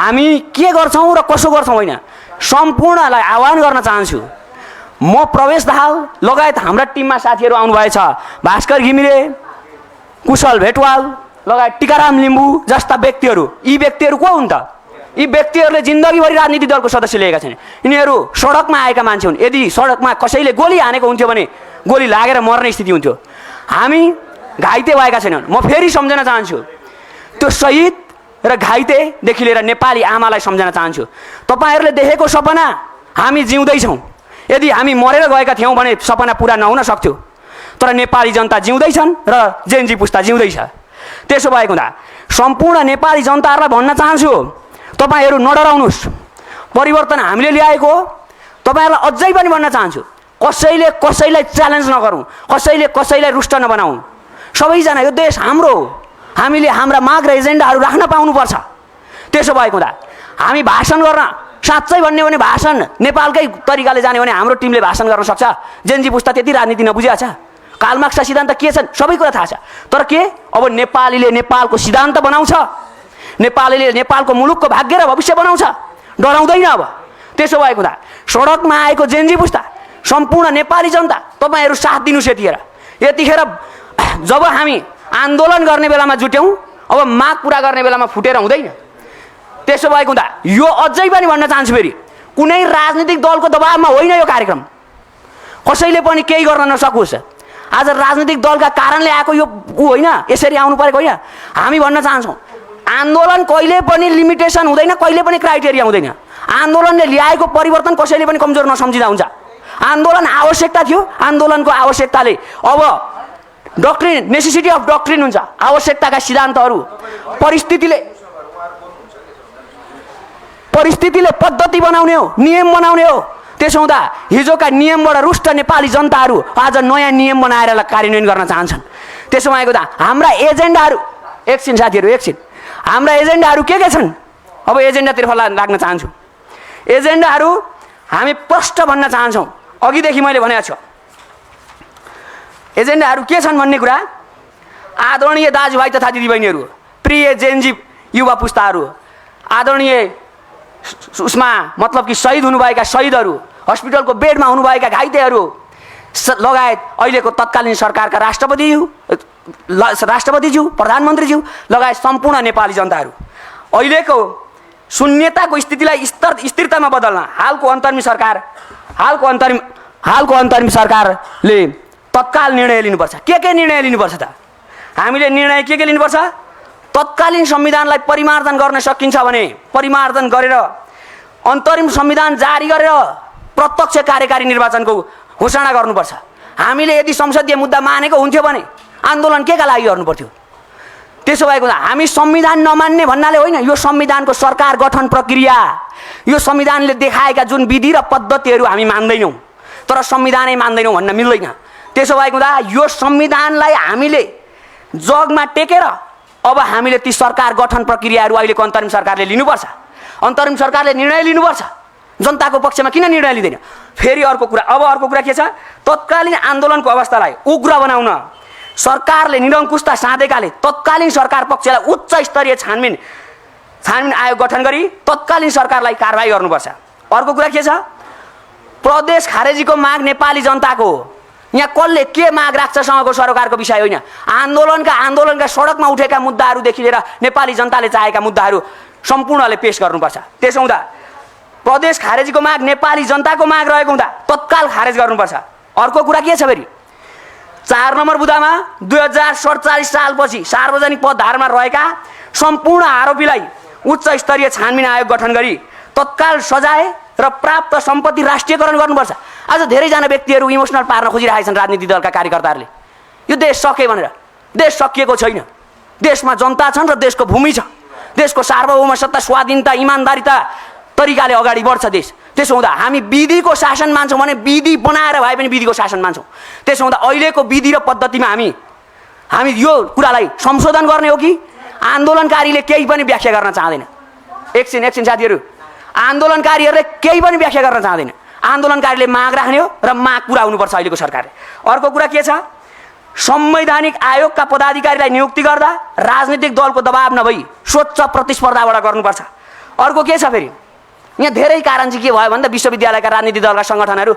हामी के गर्छौँ र कसो गर्छौँ होइन, सम्पूर्णलाई आह्वान गर्न चाहन्छु। म प्रवेश दाहाल लगायत हाम्रा टिममा साथीहरू आउनुभएछ, भास्कर घिमिरे, कुशल भेटवाल लगायत टिकाराम लिम्बू जस्ता व्यक्तिहरू। यी व्यक्तिहरू को हुन् त? यी व्यक्तिहरूले जिन्दगीभरि राजनीतिक दलको सदस्य लिएका छन्। यिनीहरू सडकमा आएका मान्छे हुन्। यदि सडकमा कसैले गोली हानेको हुन्थ्यो भने गोली लागेर मर्ने स्थिति हुन्थ्यो। हामी घाइते भएका छैनौँ। म फेरि सम्झन चाहन्छु, त्यो शहीद र घाइतेदेखि लिएर नेपाली आमालाई सम्झन चाहन्छु। तपाईँहरूले देखेको सपना हामी जिउँदैछौँ। यदि हामी मरेर गएका थियौँ भने सपना पुरा नहुन सक्थ्यो, तर नेपाली जनता जिउँदैछन् र जेनजी पुस्ता जिउँदैछ। त्यसो भएको हुँदा सम्पूर्ण नेपाली जनताहरूलाई भन्न चाहन्छु, तपाईँहरू नडराउनुहोस्, परिवर्तन हामीले ल्याएको हो। तपाईँहरूलाई अझै पनि भन्न चाहन्छु, कसैले कसैलाई च्यालेन्ज नगरौँ, कसैले कसैलाई रुष्ट नबनाउँ। सबैजना यो देश हाम्रो हो, हामीले हाम्रा माग र एजेन्डाहरू राख्न पाउनुपर्छ। त्यसो भएको हुँदा हामी भाषण गर्न, साँच्चै भन्ने भने भाषण नेपालकै तरिकाले जाने भने हाम्रो टिमले भाषण गर्न सक्छ। जेनजी पुस्ता त्यति राजनीति नबुझेको छ, कालमार्क्सका सिद्धान्त के छन् सबै कुरा थाहा छ। तर के अब नेपालीले नेपालको सिद्धान्त बनाउँछ, नेपालीले नेपालको मुलुकको भाग्य र भविष्य बनाउँछ, डराउँदैन। अब त्यसो भएको हुँदा सडकमा आएको जेनजी पुस्ता, सम्पूर्ण नेपाली जनता, तपाईँहरू साथ दिनुहोस्। यतिखेर जब हामी आन्दोलन गर्ने बेलामा जुट्यौँ, अब माग पुरा गर्ने बेलामा फुटेर हुँदैन। त्यसो भएको हुँदा यो अझै पनि भन्न चाहन्छु, फेरि कुनै राजनीतिक दलको दबावमा होइन यो कार्यक्रम, कसैले पनि केही गर्न नसकोस्। आज राजनीतिक दलका कारणले आएको यो होइन, यसरी आउनु परेको होइन। हामी भन्न चाहन्छौँ, आन्दोलन कहिले पनि लिमिटेसन हुँदैन, कहिले पनि क्राइटेरिया हुँदैन। आन्दोलनले ल्याएको परिवर्तन कसैले पनि कमजोर नसम्झिँदा हुन्छ। आन्दोलन आवश्यकता थियो, आन्दोलनको आवश्यकताले अब डक्ट्रिन, नेसेसिटी अफ डक्ट्रिन हुन्छ, आवश्यकताका सिद्धान्तहरू। परिस्थितिले पद्धति बनाउने हो, नियम बनाउने हो। त्यसो हुँदा हिजोका नियमबाट रुष्ट नेपाली जनताहरू आज नयाँ नियम बनाएर कार्यान्वयन गर्न चाहन्छन्। त्यसो भएको त हाम्रा एजेन्डाहरू, एकछिन साथीहरू एकछिन, हाम्रा एजेन्डाहरू के छन्? अब एजेन्डातिर लाग्न चाहन्छु। एजेन्डाहरू हामी प्रष्ट भन्न चाहन्छौँ, अघिदेखि मैले भनेको छु। एजेन्डाहरू के छन् भन्ने कुरा आदरणीय दाजुभाइ तथा दिदीबहिनीहरू, प्रिय जेनजी युवा पुस्ताहरू, आदरणीय उसमा मतलब कि शहीद हुनुभएका शहीदहरू, हस्पिटलको बेडमा हुनुभएका घाइतेहरू लगायत अहिलेको तत्कालीन सरकारका राष्ट्रपतिज्यू, प्रधानमन्त्रीज्यू लगायत सम्पूर्ण नेपाली जनताहरू, अहिलेको शून्यताको स्थितिलाई स्थिरतामा बदल्न हालको अन्तरिम सरकारले तत्काल निर्णय लिनुपर्छ। के निर्णय लिनुपर्छ त? हामीले निर्णय के लिनुपर्छ? तत्कालीन संविधानलाई परिमार्जन गर्न सकिन्छ भने परिमार्जन गरेर अन्तरिम संविधान जारी गरेर प्रत्यक्ष कार्यकारी निर्वाचनको घोषणा गर्नुपर्छ। हामीले यदि संसदीय मुद्दा मानेको हुन्थ्यो भने आन्दोलन केका लागि गर्नु पर्थ्यो? त्यसो भएको हुँदा हामी संविधान नमान्ने भन्नाले होइन, यो संविधानको सरकार गठन प्रक्रिया, यो संविधानले देखाएका जुन विधि र पद्धतिहरू हामी मान्दैनौँ, तर संविधानै मान्दैनौँ भन्न मिल्दैन। त्यसो भएको हुँदा यो संविधानलाई हामीले जगमा टेकेर अब हामीले ती सरकार गठन प्रक्रियाहरू अहिलेको अन्तरिम सरकारले लिनुपर्छ। अन्तरिम सरकारले निर्णय लिनुपर्छ। जनताको पक्षमा किन निर्णय लिँदैन? फेरि अर्को कुरा के छ? तत्कालीन आन्दोलनको अवस्थालाई उग्र बनाउन सरकारले निरङ्कुशता साधेकाले तत्कालीन सरकार पक्षलाई उच्च स्तरीय छानबिन आयोग गठन गरी तत्कालीन सरकारलाई कारबाही गर्नुपर्छ। अर्को कुरा के छ? प्रदेश खारेजीको माग नेपाली जनताको हो। यहाँ कसले के माग राख्छसँगको सरकारको विषय होइन। आन्दोलनका सडकमा उठेका मुद्दाहरूदेखि लिएर नेपाली जनताले चाहेका मुद्दाहरू सम्पूर्णले पेश गर्नुपर्छ। त्यसो हुँदा प्रदेश खारेजीको माग नेपाली जनताको माग रहेको हुँदा तत्काल खारेज गर्नुपर्छ। अर्को कुरा के छ फेरि? 4 नम्बर बुँदामा 2047 सालपछि सार्वजनिक पदधारमा रहेका सम्पूर्ण आरोपीलाई उच्च स्तरीय छानबिन आयोग गठन गरी तत्काल सजाय र प्राप्त सम्पत्ति राष्ट्रियकरण गर्नुपर्छ। आज धेरैजना व्यक्तिहरू इमोसनल पार्न खोजिरहेका छन् राजनीतिक दलका कार्यकर्ताहरूले, यो देश सके भनेर। देश सकिएको छैन। देशमा जनता छन् र देशको भूमि छ। देशको सार्वभौम सत्ता, स्वाधीनता, इमान्दारिता तरिकाले अगाडि बढ्छ देश। त्यसो हुँदा हामी विधिको शासन मान्छौँ भने विधि बनाएर भए पनि विधिको शासन मान्छौँ। त्यसो हुँदा अहिलेको विधि र पद्धतिमा हामी यो कुरालाई संशोधन गर्ने हो कि आन्दोलनकारीले केही पनि व्याख्या गर्न चाहँदैन? एकछिन साथीहरू, आन्दोलनकारीहरूले केही पनि व्याख्या गर्न चाहँदैन। आन्दोलनकारीले माग राख्ने हो र माग पुरा हुनुपर्छ अहिलेको सरकारले। अर्को कुरा के छ? संवैधानिक आयोगका पदाधिकारीलाई नियुक्ति गर्दा राजनीतिक दलको दबाव नभई स्वच्छ प्रतिस्पर्धाबाट गर्नुपर्छ। अर्को के छ फेरि यहाँ धेरै कारण चाहिँ के भयो भन्दा विश्वविद्यालयका राजनीतिक दलका सङ्गठनहरू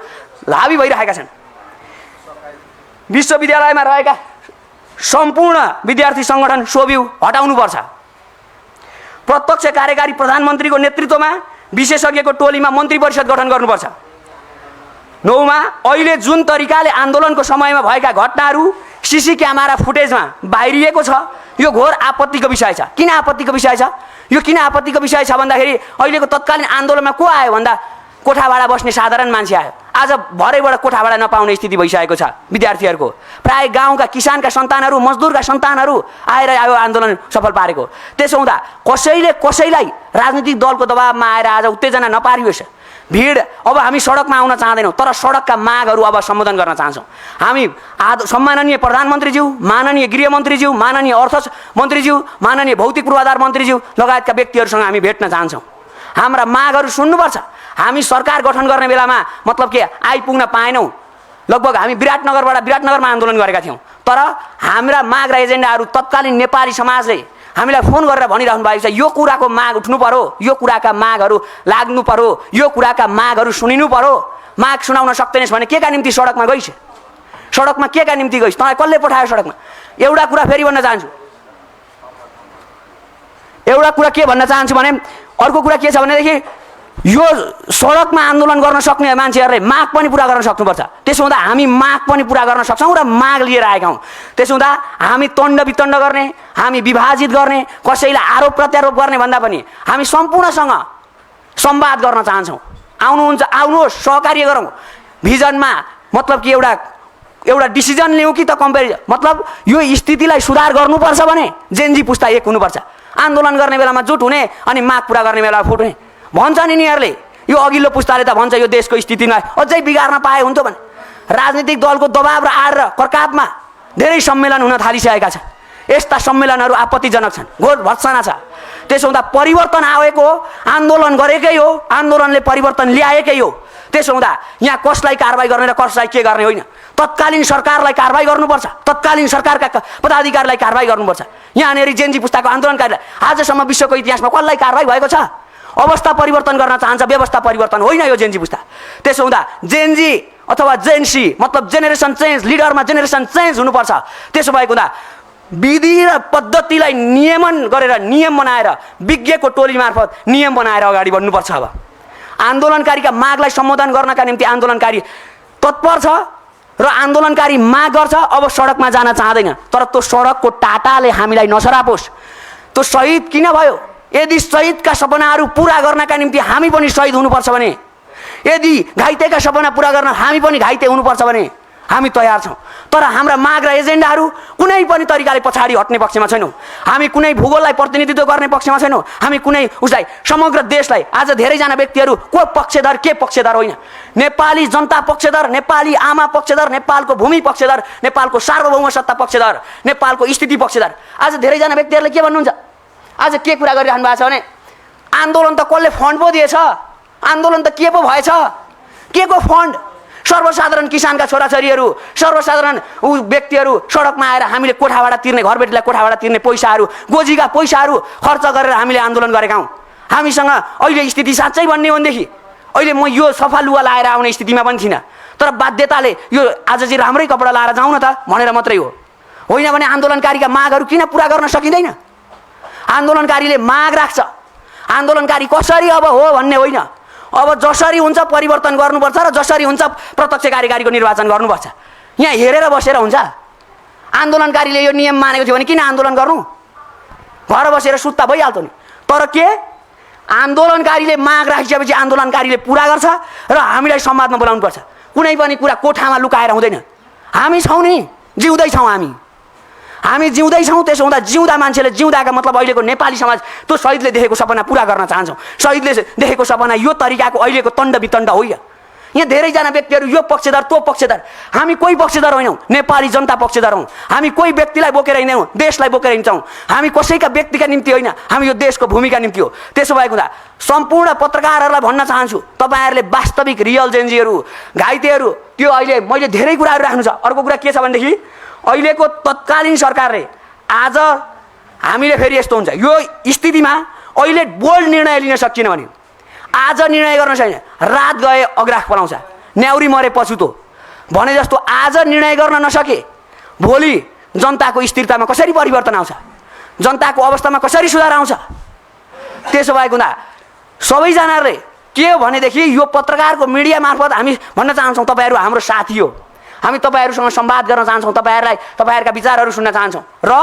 हावी भइरहेका छन्। विश्वविद्यालयमा रहेका सम्पूर्ण विद्यार्थी सङ्गठन सोभिउ हटाउनुपर्छ। प्रत्यक्ष कार्यकारी प्रधानमन्त्रीको नेतृत्वमा विशेषज्ञको टोलीमा मन्त्री परिषद गठन गर्नुपर्छ। 9मा अहिले जुन तरिकाले आन्दोलनको समयमा भएका घटनाहरू सीसी क्यामेरा फुटेजमा बाहिरिएको छ यो घोर आपत्तिको विषय छ। किन आपत्तिको विषय छ? यो किन आपत्तिको विषय छ भन्दाखेरि अहिलेको तत्कालीन आन्दोलनमा को आयो भन्दा कोठाभाडा बस्ने साधारण मान्छे आयो। आज भरेबाट कोठाभाडा नपाउने स्थिति भइसकेको छ विद्यार्थीहरूको। प्राय गाउँका किसानका सन्तानहरू मजदुरका सन्तानहरू आएर आयो आन्दोलन सफल पारेको। त्यसो हुँदा कसैलाई राजनीतिक दलको दबावमा आएर आज उत्तेजना नपारियोस्। भिड अब हामी सडकमा आउन चाहदैनौँ तर सडकका मागहरू अब सम्बोधन गर्न चाहन्छौँ। हामी सम्माननीय प्रधानमन्त्रीज्यू, माननीय गृहमन्त्रीज्यू, माननीय अर्थ मन्त्रीज्यू, माननीय भौतिक पूर्वाधार मन्त्रीज्यू लगायतका व्यक्तिहरूसँग हामी भेट्न चाहन्छौँ। हाम्रा मागहरू सुन्नुपर्छ। हामी सरकार गठन गर्ने बेलामा मतलब के आइपुग्न पाएनौँ। लगभग हामी विराटनगरमा आन्दोलन गरेका थियौँ तर हाम्रा माग र एजेन्डाहरू तत्कालीन नेपाली समाजले हामीलाई फोन गरेर भनिराख्नु भएको छ यो कुराको माग उठ्नु पर्यो, यो कुराका मागहरू लाग्नु पर्यो, यो कुराका मागहरू सुनिनु पर्यो। माग सुनाउन सक्दैनस् भने के का निम्ति सडकमा गइस्? सडकमा के का निम्ति गइस्? तँलाई कसले पठायो सडकमा? एउटा कुरा फेरि भन्न चाहन्छु। एउटा कुरा के भन्न चाहन्छु भने अर्को कुरा के छ भनेदेखि यो सडकमा आन्दोलन गर्न सक्ने मान्छेहरूले माग पनि पुरा गर्न सक्नुपर्छ। त्यसो हुँदा हामी माग पनि पुरा गर्न सक्छौँ र माग लिएर आएका हौँ। त्यसो हुँदा हामी तण्ड वितण्ड गर्ने, हामी विभाजित गर्ने, कसैलाई आरोप प्रत्यारोप गर्ने भन्दा पनि हामी सम्पूर्णसँग संवाद गर्न चाहन्छौँ। आउनुहोस् सहकार्य गरौँ। भिजनमा मतलब कि एउटा डिसिजन लिउँ कि त कम्पेरिजन मतलब यो स्थितिलाई सुधार गर्नुपर्छ भने जेनजी पुस्ता एक हुनुपर्छ। आन्दोलन गर्ने बेलामा जुट हुने अनि माग पुरा गर्ने बेलामा फुट हुने भन्छ नि यिनीहरूले। यो अघिल्लो पुस्ताले त भन्छ यो देशको स्थितिमा अझै बिगार्न पाए हुन्थ्यो भने। राजनीतिक दलको दबाब र आड र कर्कापमा धेरै सम्मेलन हुन थालिसकेका छन्। यस्ता सम्मेलनहरू आपत्तिजनक छन्, घोर भत्सना छ। त्यसो हुँदा परिवर्तन आएको हो, आन्दोलन गरेकै हो, आन्दोलनले परिवर्तन ल्याएकै हो। त्यसो हुँदा यहाँ कसलाई कारबाही गर्ने र कसलाई के गर्ने होइन। तत्कालीन सरकारलाई कारबाही गर्नुपर्छ, तत्कालीन सरकारका पदाधिकारीलाई कारबाही गर्नुपर्छ। यहाँनिर जेनजी पुस्ताको आन्दोलनकारीलाई आजसम्म विश्वको इतिहासमा कसलाई कारबाही भएको छ? अवस्था परिवर्तन गर्न चाहन्छ, व्यवस्था परिवर्तन होइन यो जेनजी पुस्ता। त्यसो हुँदा जेनजी अथवा जेनसी मतलब जेनेरेसन चेन्ज, लिडरमा जेनेरेसन चेन्ज हुनुपर्छ। त्यसो भएको हुँदा विधि र पद्धतिलाई नियमन गरेर नियम बनाएर विज्ञको टोली मार्फत नियम बनाएर अगाडि बढ्नुपर्छ। अब आन्दोलनकारीका मागलाई सम्बोधन गर्नका निम्ति आन्दोलनकारी तत्पर छ र आन्दोलनकारी माग गर्छ। अब सडकमा जान चाहँदैन तर त्यो सडकको टाटाले हामीलाई नसरापोस्। त्यो शहीद किन भयो? यदि शहीदका सपनाहरू पुरा गर्नका निम्ति हामी पनि शहीद हुनुपर्छ भने, यदि घाइतेका सपना पुरा गर्न हामी पनि घाइते हुनुपर्छ भने हामी तयार छौँ। तर हाम्रा माग र एजेन्डाहरू कुनै पनि तरिकाले पछाडि हट्ने पक्षमा छैनौँ। हामी कुनै भूगोललाई प्रतिनिधित्व गर्ने पक्षमा छैनौँ। हामी कुनै उसलाई समग्र देशलाई आज धेरैजना व्यक्तिहरू को पक्षधर के पक्षधर होइन। नेपाली जनता पक्षधर, नेपाली आमा पक्षधर, नेपालको भूमि पक्षधर, नेपालको सार्वभौम सत्ता पक्षधर, नेपालको स्थिति पक्षधर। आज धेरैजना व्यक्तिहरूले के भन्नुहुन्छ? आज के कुरा गरिरहनु भएको छ भने आन्दोलन त कसले फन्ड पो दिएछ, आन्दोलन त के पो भएछ, के को फन्ड? सर्वसाधारण किसानका छोराछोरीहरू, सर्वसाधारण व्यक्तिहरू सडकमा आएर हामीले कोठाभाडा तिर्ने, घरबेटीलाई कोठाभाडा तिर्ने पैसाहरू, गोजीका पैसाहरू खर्च गरेर हामीले आन्दोलन गरेका हौँ। हामीसँग अहिले स्थिति साँच्चै भन्ने हो भनेदेखि अहिले म यो सफा लुगा लाएर आउने स्थितिमा पनि थिइनँ तर बाध्यताले यो आज चाहिँ राम्रै कपडा लाएर जाउँ न त भनेर मात्रै हो। होइन भने आन्दोलनकारीका मागहरू किन पुरा गर्न सकिँदैन? आन्दोलनकारीले माग राख्छ। आन्दोलनकारी कसरी अब हो भन्ने होइन, अब जसरी हुन्छ परिवर्तन गर्नुपर्छ र जसरी हुन्छ प्रत्यक्ष कार्यकारीको निर्वाचन गर्नुपर्छ। यहाँ हेरेर बसेर हुन्छ? आन्दोलनकारीले यो नियम मानेको थियो भने किन आन्दोलन गर्नु? घर बसेर सुत्ता भइहाल्थ्यो नि। तर के आन्दोलनकारीले माग राखिसकेपछि आन्दोलनकारीले पुरा गर्छ र हामीलाई संवादमा बोलाउनुपर्छ। कुनै पनि कुरा कोठामा लुकाएर हुँदैन। हामी छौँ नि, जिउँदैछौँ हामी जिउँदैछौँ। त्यसो हुँदा जिउँदा मान्छेले जिउँदाका मतलब अहिलेको नेपाली समाज त्यो शहीदले देखेको सपना पुरा गर्न चाहन्छौँ। शहीदले देखेको सपना यो तरिकाको अहिलेको तण्ड वितण्ड होइन। यहाँ धेरैजना व्यक्तिहरू यो पक्षधर त्यो पक्षधर, हामी कोही पक्षधर होइनौँ, नेपाली जनता पक्षधर हौँ। हामी कोही व्यक्तिलाई बोकेर हिँड्दैनौँ, देशलाई बोकेर हिँड्छौँ। हामी कसैका व्यक्तिका निम्ति होइन, हामी यो देशको भूमिका निम्ति हो। त्यसो भएको हुँदा सम्पूर्ण पत्रकारहरूलाई भन्न चाहन्छु, तपाईँहरूले वास्तविक रियल जेनजीहरू, घाइतेहरू, त्यो अहिले मैले धेरै कुराहरू राख्नु छ। अर्को कुरा के छ भनेदेखि अहिलेको तत्कालीन सरकारले आज हामीले फेरि यस्तो हुन्छ यो स्थितिमा अहिले बोल्ड निर्णय लिन सकिएन भने आज निर्णय गर्न छैन, रात गए अग्राख पलाउँछ, न्याउरी मरे पछुतो भने जस्तो आज निर्णय गर्न नसके भोलि जनताको स्थिरतामा कसरी परिवर्तन आउँछ, जनताको अवस्थामा कसरी सुधार आउँछ। त्यसो भएको हुँदा सबैजनाले के हो भनेदेखि यो पत्रकारको मिडिया मार्फत हामी भन्न चाहन्छौँ तपाईँहरू हाम्रो साथी हो, हामी तपाईँहरूसँग संवाद गर्न चाहन्छौँ, तपाईँहरूका विचारहरू सुन्न चाहन्छौँ र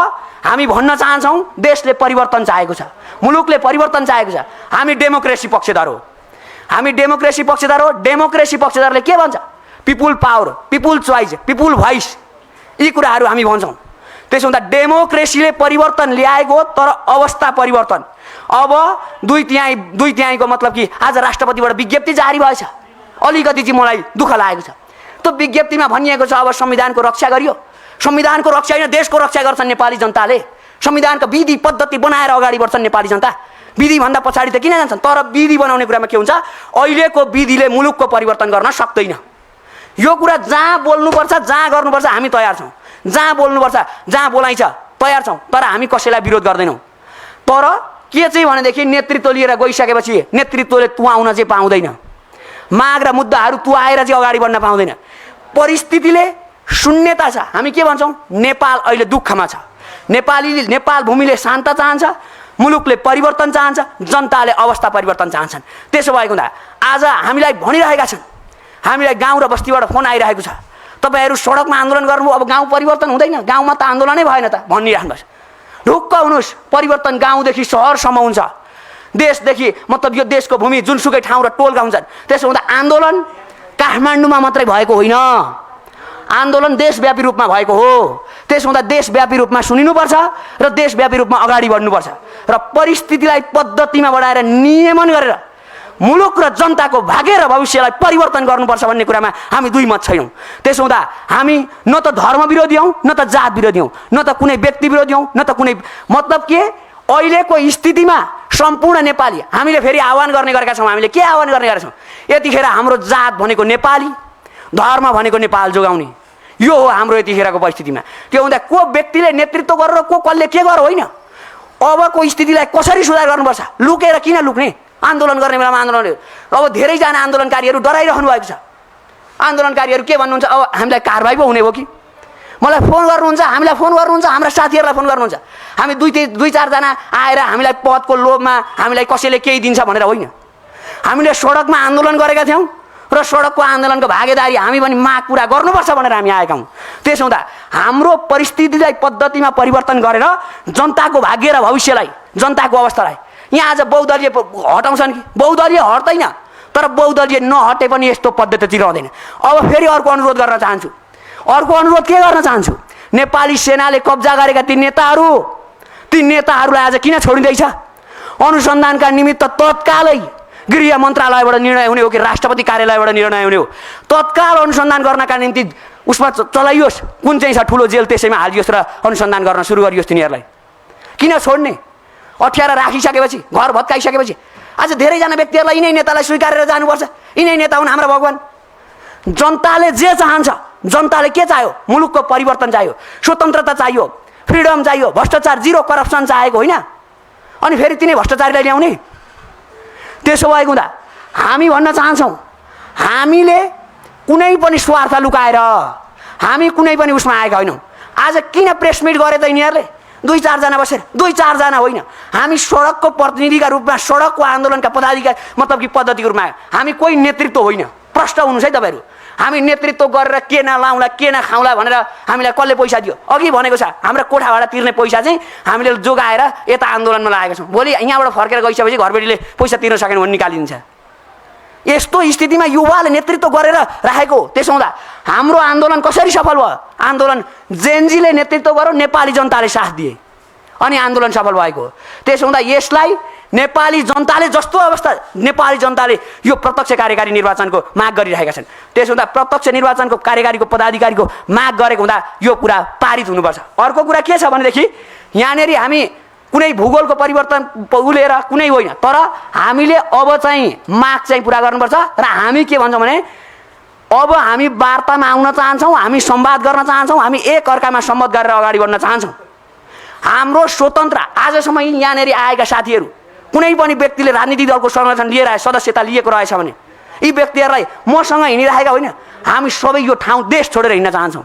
हामी भन्न चाहन्छौँ देशले परिवर्तन चाहेको छ, मुलुकले परिवर्तन चाहेको छ। हामी डेमोक्रेसी पक्षधर हो, हामी डेमोक्रेसी पक्षधर हो। डेमोक्रेसी पक्षधरले के भन्छ? People power, people choice, people voice, यी कुराहरू हामी भन्छौँ। त्यसो हुँदा डेमोक्रेसीले परिवर्तन ल्याएको, तर अवस्था परिवर्तन। अब दुई तिहाईको मतलब कि आज राष्ट्रपतिबाट विज्ञप्ति जारी भएछ, अलिकति चाहिँ मलाई दुःख लागेको छ। त्यो विज्ञप्तिमा भनिएको छ अब संविधानको रक्षा गरियो। संविधानको रक्षा होइन, देशको रक्षा गर्छन् नेपाली जनताले। संविधानका विधि पद्धति बनाएर अगाडि बढ्छन् नेपाली जनता। विधिभन्दा पछाडि त किन जान्छन्? तर विधि बनाउने कुरामा के हुन्छ? अहिलेको विधिले मुलुकको परिवर्तन गर्न सक्दैन। यो कुरा जहाँ बोल्नुपर्छ, जहाँ गर्नुपर्छ हामी तयार छौँ, जहाँ बोल्नुपर्छ, जहाँ बोलाइन्छ तयार छौँ, तर हामी कसैलाई विरोध गर्दैनौँ। तर के चाहिँ भनेदेखि नेतृत्व लिएर गइसकेपछि नेतृत्वले तुहाउन चाहिँ पाउँदैन, माग र मुद्दाहरू तुहाएर चाहिँ अगाडि बढ्न पाउँदैन। परिस्थितिले शून्यता छ। हामी के भन्छौँ? नेपाल अहिले दुःखमा छ। नेपाल भूमिले शान्त चाहन्छ, मुलुकले परिवर्तन चाहन्छ, जनताले अवस्था परिवर्तन चाहन्छन्। त्यसो भएको हुँदा आज हामीलाई भनिरहेका छन्, हामीलाई गाउँ र बस्तीबाट फोन आइरहेको छ, तपाईँहरू सडकमा आन्दोलन गर्नु, अब गाउँ परिवर्तन हुँदैन, गाउँमा त आन्दोलनै भएन त भनिरहनुहोस्। ढुक्क हुनुहोस्, परिवर्तन गाउँदेखि सहरसम्म हुन्छ। देशदेखि मतलब यो देशको भूमि जुनसुकै ठाउँ र टोलका हुन्छन्। त्यसो हुँदा आन्दोलन काठमाडौँमा मात्रै भएको होइन, आन्दोलन देशव्यापी रूपमा भएको हो। त्यसो हुँदा देशव्यापी रूपमा सुनिनुपर्छ र देशव्यापी रूपमा अगाडि बढ्नुपर्छ र परिस्थितिलाई पद्धतिमा बढाएर नियमन गरेर मुलुक र जनताको भाग्य र भविष्यलाई परिवर्तन गर्नुपर्छ भन्ने कुरामा हामी दुई मत छैनौँ। त्यसो हुँदा हामी न त धर्म विरोधी हौँ, न त जात विरोधी हौँ, न त कुनै व्यक्ति विरोधी हौँ, न त कुनै मतलब के अहिलेको स्थितिमा सम्पूर्ण नेपाली हामीले फेरि आह्वान गर्ने गरेका छौँ। हामीले के आह्वान गर्ने गरेका छौँ? यतिखेर हाम्रो जात भनेको नेपाली, धर्म भनेको नेपाल जोगाउने, यो हो हाम्रो यतिखेरको परिस्थितिमा। त्यो हुँदा को व्यक्तिले नेतृत्व गरेर को कसले के गर होइन, अबको स्थितिलाई कसरी सुधार गर्नुपर्छ। लुकेर किन लुक्ने? आन्दोलन गर्ने बेलामा आन्दोलन, अब धेरैजना आन्दोलनकारीहरू डराइरहनु भएको छ। आन्दोलनकारीहरू के भन्नुहुन्छ? अब हामीलाई कारबाही पो हुने हो कि? मलाई फोन गर्नुहुन्छ, हामीलाई फोन गर्नुहुन्छ, हाम्रा साथीहरूलाई फोन गर्नुहुन्छ। हामी दुई चारजना आएर हामीलाई पदको लोभमा हामीलाई कसैले केही दिन्छ भनेर होइन। हामीले सडकमा आन्दोलन गरेका थियौँ र सडकको आन्दोलनको भागीदारी हामी पनि माग पुरा गर्नुपर्छ भनेर हामी आएका हौँ। त्यसो हुँदा हाम्रो परिस्थितिलाई पद्धतिमा परिवर्तन गरेर जनताको भाग्य र भविष्यलाई, जनताको अवस्थालाई यहाँ आज बहुदलीय हटाउँछन् कि? बहुदलीय हट्दैन, तर बहुदलीय नहटे पनि यस्तो पद्धति रहँदैन। अब फेरि अर्को अनुरोध गर्न चाहन्छु। अर्को अनुरोध के गर्न चाहन्छु? नेपाली सेनाले कब्जा गरेका ती नेताहरूलाई आज किन छोडिँदैछ? अनुसन्धानका निमित्त तत्कालै गृह मन्त्रालयबाट निर्णय हुने हो कि राष्ट्रपति कार्यालयबाट निर्णय हुने हो? तत्काल अनुसन्धान गर्नका निम्ति उसमा चलाइयोस्, कुन चाहिँ छ ठुलो जेल त्यसैमा हालियोस् र अनुसन्धान गर्न सुरु गरियोस्। तिनीहरूलाई किन छोड्ने? अठ्याएर राखिसकेपछि, घर भत्काइसकेपछि आज धेरैजना व्यक्तिहरूलाई यिनै नेतालाई स्वीकारेर जानुपर्छ। यिनै नेता हुन् हाम्रा भगवान्। जनताले जे चाहन्छ, जनताले के चाह्यो? मुलुकको परिवर्तन चाहियो, स्वतन्त्रता चाहियो, फ्रिडम चाहियो, भ्रष्टाचार जिरो करप्सन चाहेको होइन। अनि फेरि तिनै भ्रष्टाचारीलाई ल्याउने? त्यसो भएको हुँदा हामी भन्न चाहन्छौँ, हामीले कुनै पनि स्वार्थ लुकाएर हामी कुनै पनि उसमा आएका होइनौँ। आज किन प्रेस मिट गरे त यिनीहरूले? दुई चारजना बसेर, दुई चारजना होइन, हामी सडकको प्रतिनिधिका रूपमा, सडकको आन्दोलनका पदाधिकारी मतलब कि पद्धतिको रूपमा हामी कोही नेतृत्व होइन। प्रष्ट हुनुहोस् है तपाईँहरू। हामी नेतृत्व गरेर के नलाउँला के नखाउँला भनेर हामीलाई कसले पैसा दियो? अघि भनेको छ, हाम्रा कोठा भाडा तिर्ने पैसा चाहिँ हामीले जोगाएर यता आन्दोलनमा लगाएका छौँ। भोलि यहाँबाट फर्केर गइसकेपछि घरबेटीले पैसा तिर्न सकेन भने निकालिदिन्छ। यस्तो स्थितिमा युवाले नेतृत्व गरेर राखेको। त्यसो हुँदा हाम्रो आन्दोलन कसरी सफल भयो? आन्दोलन जेनजीले नेतृत्व गर्यो, नेपाली जनताले साथ दिए अनि आन्दोलन सफल भएको हो। त्यसो हुँदा यसलाई नेपाली जनताले जस्तो अवस्था नेपाली जनताले यो प्रत्यक्ष कार्यकारी निर्वाचनको माग गरिरहेका छन्। त्यसो हुँदा प्रत्यक्ष निर्वाचनको कार्यकारीको पदाधिकारीको माग गरेको हुँदा यो कुरा पारित हुनुपर्छ। अर्को कुरा के छ भनेदेखि यहाँनिर हामी कुनै भूगोलको परिवर्तन उलेर कुनै होइन, तर हामीले अब चाहिँ माग चाहिँ पुरा गर्नुपर्छ। र हामी के भन्छौँ भने अब हामी वार्तामा आउन चाहन्छौँ, हामी संवाद गर्न चाहन्छौँ, हामी एक अर्कामा सम्मत गरेर अगाडि बढ्न चाहन्छौँ। हाम्रो स्वतन्त्र आजसम्म यहाँनिर आएका साथीहरू कुनै पनि व्यक्तिले राजनीतिक दलको संरक्षण लिएर आए सदस्यता लिएको रहेछ भने यी व्यक्तिहरूलाई मसँग हिँडिरहेका होइन, हामी सबै यो ठाउँ देश छोडेर हिँड्न चाहन्छौँ।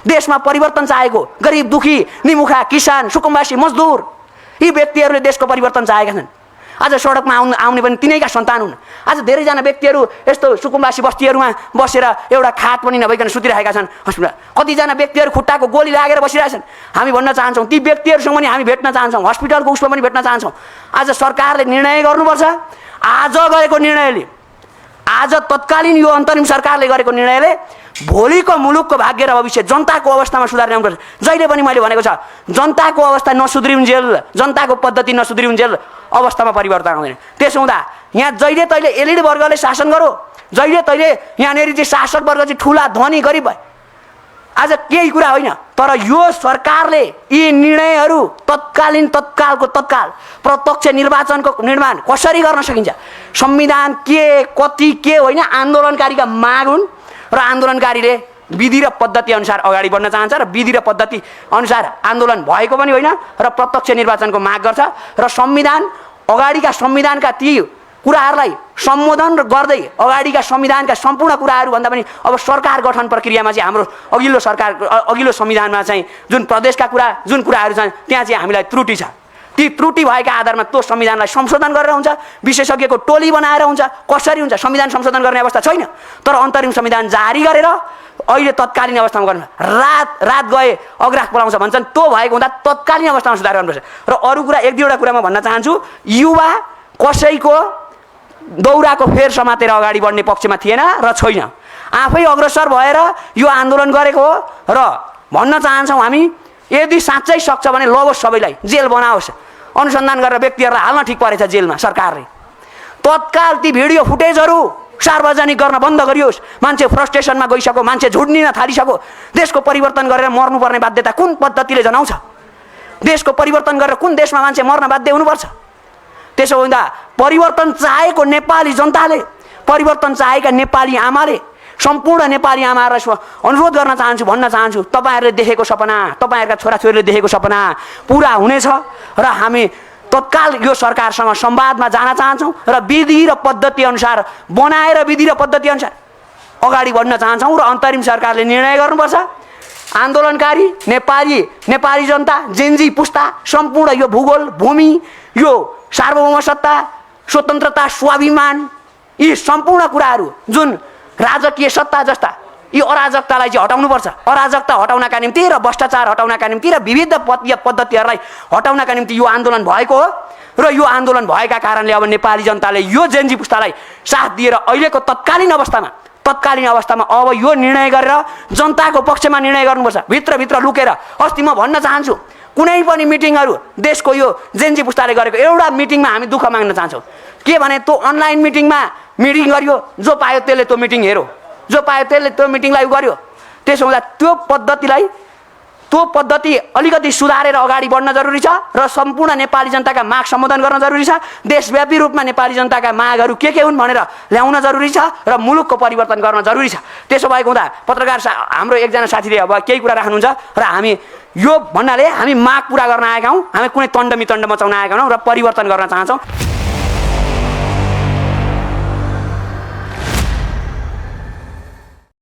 देशमा परिवर्तन चाहेको गरिब दुखी निमुखा किसान सुकुम्बासी मजदुर यी व्यक्तिहरूले देशको परिवर्तन चाहेका छन्। आज सडकमा आउने पनि तिनैका सन्तान हुन्। आज धेरैजना व्यक्तिहरू यस्तो सुकुम्बासी बस्तीहरूमा बसेर एउटा खाट पनि नभइकन सुतिरहेका छन् हस्पिटल। कतिजना व्यक्तिहरू खुट्टाको गोली लागेर बसिरहेछन्। हामी भन्न चाहन्छौँ ती व्यक्तिहरूसँग पनि हामी भेट्न चाहन्छौँ, हस्पिटलको उसमा पनि भेट्न चाहन्छौँ। आज सरकारले निर्णय गर्नुपर्छ। आज गरेको निर्णयले, आज तत्कालीन यो अन्तरिम सरकारले गरेको निर्णयले भोलिको मुलुकको भाग्य र भविष्य जनताको अवस्थामा सुधार ल्याउनुपर्छ। जहिले पनि मैले भनेको छ जनताको अवस्था नसुध्रिउन्जेल, जनताको पद्धति नसुध्रिउन्जेल अवस्थामा परिवर्तन आउँदैन। त्यसो हुँदा यहाँ जहिले तहिले एलिड वर्गले शासन गरो, जहिले तहिले यहाँनिर चाहिँ शासक वर्ग चाहिँ ठुला धनी गरिब भए आज केही कुरा होइन। तर यो सरकारले यी निर्णयहरू तत्कालको तत्काल प्रत्यक्ष निर्वाचनको निर्माण कसरी गर्न सकिन्छ, संविधान के कति के होइन, आन्दोलनकारीका माग हुन् र आन्दोलनकारीले विधि र पद्धति अनुसार अगाडि बढ्न चाहन्छ र विधि र पद्धति अनुसार आन्दोलन भएको पनि होइन र प्रत्यक्ष निर्वाचनको माग गर्छ र संविधान अगाडिका संविधानका ती कुराहरूलाई सम्बोधन गर्दै अगाडिका संविधानका सम्पूर्ण कुराहरू भन्दा पनि अब सरकार गठन प्रक्रियामा चाहिँ हाम्रो अघिल्लो संविधानमा चाहिँ जुन प्रदेशका कुरा जुन कुराहरू छन् त्यहाँ चाहिँ हामीलाई त्रुटि छ। ती त्रुटि भएका आधारमा त्यो संविधानलाई संशोधन गरेर हुन्छ, विशेषज्ञको टोली बनाएर हुन्छ, कसरी हुन्छ संविधान संशोधन गर्ने अवस्था छैन। तर अन्तरिम संविधान जारी गरेर अहिले तत्कालीन अवस्थामा गर्नु, रात गए अग्रास पलाउँछ भन्छन्, त्यो भएको हुँदा तत्कालीन अवस्थामा सुधार गर्नुपर्छ। र अरू कुरा एक दुईवटा कुरा म भन्न चाहन्छु। युवा कसैको दौराको फेर समातेर अगाडि बढ्ने पक्षमा थिएन र छैन, आफै अग्रसर भएर यो आन्दोलन गरेको हो। र भन्न चाहन्छौँ हामी यदि साँच्चै सक्छ भने लगोस्, सबैलाई जेल बनाओस्, अनुसन्धान गरेर व्यक्तिहरूलाई हाल्न ठिक परेछ जेलमा सरकारले। तत्काल ती भिडियो फुटेजहरू सार्वजनिक गर्न बन्द गरियोस्। मान्छे फ्रस्ट्रेसनमा गइसक्यो, मान्छे झुड्निन थालिसक्यो। देशको परिवर्तन गरेर मर्नुपर्ने बाध्यता कुन पद्धतिले जनाउँछ? देशको परिवर्तन गरेर कुन देशमा मान्छे मर्न बाध्य हुनुपर्छ? त्यसो हुँदा परिवर्तन चाहेको नेपाली जनताले, परिवर्तन चाहेका नेपाली आमाले, सम्पूर्ण नेपाली आमाहरूलाई अनुरोध गर्न चाहन्छु, भन्न चाहन्छु, तपाईँहरूले देखेको सपना, तपाईँहरूका छोराछोरीले देखेको सपना पुरा हुनेछ र हामी तत्काल यो सरकारसँग संवादमा जान चाहन्छौँ र विधि र पद्धति अनुसार बनाएर विधि र पद्धति अनुसार अगाडि बढ्न चाहन्छौँ र अन्तरिम सरकारले निर्णय गर्नुपर्छ। आन्दोलनकारी नेपाली जनता, जेन्जी पुस्ता, सम्पूर्ण यो भूगोल भूमि, यो सार्वभौम सत्ता, स्वतन्त्रता, स्वाभिमान, यी सम्पूर्ण कुराहरू जुन राजकीय सत्ता जस्ता यी अराजकतालाई चाहिँ हटाउनुपर्छ। अराजकता हटाउनका निम्ति र भ्रष्टाचार हटाउनका निम्ति र विविध पद्धतिहरूलाई हटाउनका निम्ति यो आन्दोलन भएको हो र यो आन्दोलन भएका कारणले अब नेपाली जनताले यो जेन्जी पुस्तालाई साथ दिएर अहिलेको तत्कालीन अवस्थामा अब यो निर्णय गरेर जनताको पक्षमा निर्णय गर्नुपर्छ। भित्रभित्र लुकेर अस्ति म भन्न चाहन्छु, कुनै पनि मिटिङहरू देशको यो जेन्जी पुस्ताले गरेको एउटा मिटिङमा हामी दुःख माग्न चाहन्छौँ। के भने त्यो अनलाइन मिटिङमा मिटिङ गरियो, जो पायो त्यसले त्यो मिटिङ हेऱ्यो, जो पायो त्यसले त्यो मिटिङलाई गर्यो। त्यसो हुँदा त्यो पद्धति अलिकति सुधारेर अगाडि बढ्न जरुरी छ र सम्पूर्ण नेपाली जनताका माग सम्बोधन गर्न जरुरी छ। देशव्यापी रूपमा नेपाली जनताका मागहरू के हुन् भनेर ल्याउन जरुरी छ र मुलुकको परिवर्तन गर्न जरुरी छ। त्यसो भएको हुँदा पत्रकार हाम्रो एकजना साथीले अब केही कुरा राख्नुहुन्छ र हामी यो भन्नाले हामी माग पुरा गर्न आएका हौँ, हामी कुनै तण्ड मितण्ड मचाउन आएका हौँ र परिवर्तन गर्न चाहन्छौँ।